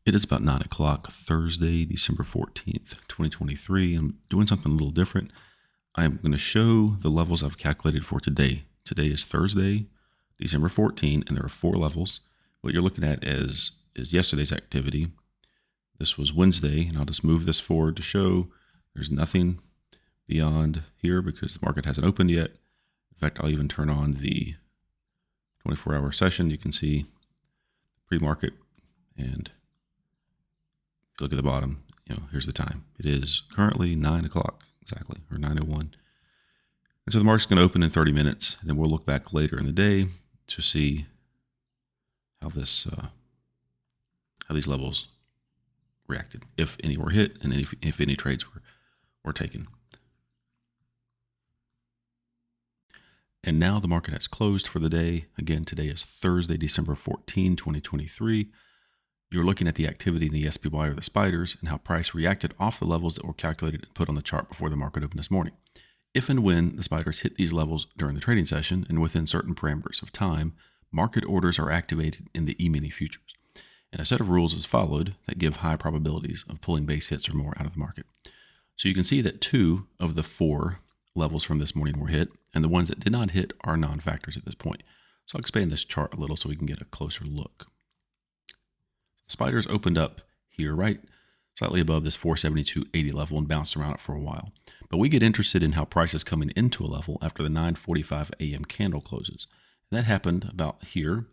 It is about 9 o'clock, Thursday, December 14th, 2023. I'm doing something a little different. I'm going to show the levels I've calculated for today. Today is Thursday, December 14th, and there are 4 levels. What you're looking at is yesterday's activity. This was Wednesday, and I'll just move this forward to show there's nothing beyond here because the market hasn't opened yet. In fact, I'll even turn on the 24-hour session. You can see pre-market, and if you look at the bottom, here's the time. It is currently 9 o'clock exactly, or 9:01. And so the market's going to open in 30 minutes. And then we'll look back later in the day to see how these levels reacted, if any were hit, and if any trades were taken. And now the market has closed for the day. Again, today is Thursday, December 14, 2023. You're looking at the activity in the SPY or the spiders and how price reacted off the levels that were calculated and put on the chart before the market opened this morning. If and when the spiders hit these levels during the trading session and within certain parameters of time, market orders are activated in the E-mini futures. And a set of rules is followed that give high probabilities of pulling base hits or more out of the market. So you can see that 2 of the 4 levels from this morning were hit, and the ones that did not hit are non-factors at this point. So I'll expand this chart a little so we can get a closer look. The spiders opened up here, right slightly above this 472.80 level and bounced around it for a while. But we get interested in how price is coming into a level after the 9:45 a.m. candle closes. And that happened about here,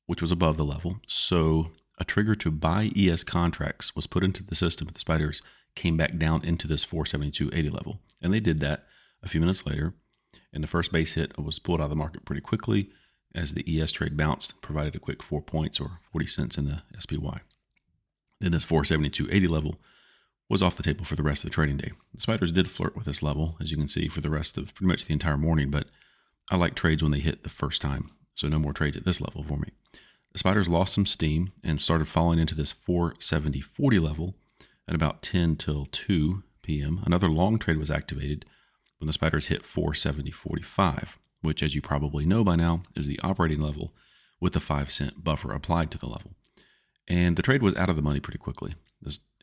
which was above the level. So a trigger to buy ES contracts was put into the system. The spiders came back down into this 472.80 level. And they did that a few minutes later. And the first base hit was pulled out of the market pretty quickly as the ES trade bounced, provided a quick 4 points or 40 cents in the SPY. Then this 472.80 level was off the table for the rest of the trading day. The spiders did flirt with this level, as you can see, for the rest of pretty much the entire morning, but I like trades when they hit the first time, so no more trades at this level for me. The spiders lost some steam and started falling into this 470.40 level at about 10 till 2 p.m. Another long trade was activated when the spiders hit 470.45, which, as you probably know by now, is the operating level with the 5-cent buffer applied to the level. And the trade was out of the money pretty quickly.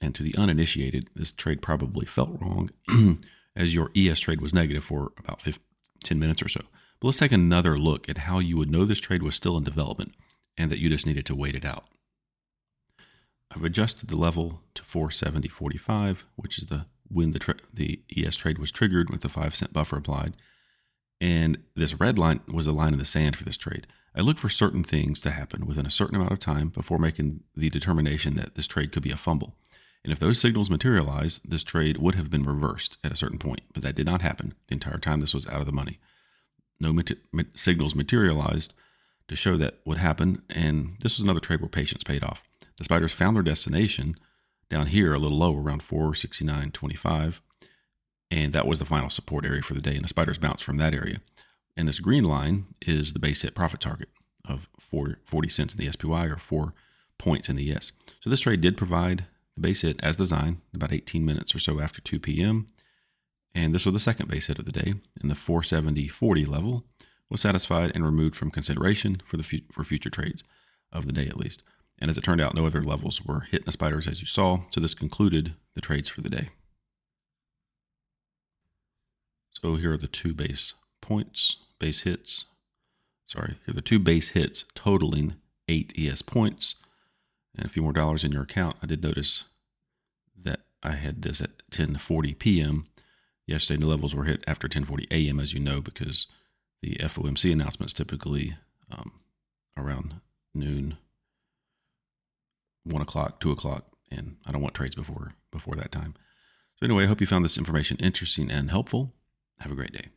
And to the uninitiated, this trade probably felt wrong as your ES trade was negative for about 10 minutes or so. But let's take another look at how you would know this trade was still in development and that you just needed to wait it out. I've adjusted the level to 470.45, which is when the ES trade was triggered with the 5-cent buffer applied. And this red line was the line in the sand for this trade. I look for certain things to happen within a certain amount of time before making the determination that this trade could be a fumble. And if those signals materialize, this trade would have been reversed at a certain point, but that did not happen the entire time this was out of the money. No signals materialized to show that would happen, and this was another trade where patience paid off. The spiders found their destination down here a little lower, around 469.25, and that was the final support area for the day, and the spiders bounced from that area. And this green line is the base hit profit target of 40 cents in the SPY or 4 points in the ES. So this trade did provide the base hit as designed about 18 minutes or so after 2 p.m. And this was the second base hit of the day, and the 470.40 level was satisfied and removed from consideration for future trades of the day at least. And as it turned out, no other levels were hit in the spiders as you saw, so this concluded the trades for the day. So here are the 2 base hits. Here are the 2 base hits totaling 8 ES points and a few more dollars in your account. I did notice that I had this at 10:40 p.m. Yesterday, the levels were hit after 10:40 a.m., as you know, because the FOMC announcements typically around noon, 1 o'clock, 2 o'clock, and I don't want trades before that time. So anyway, I hope you found this information interesting and helpful. Have a great day.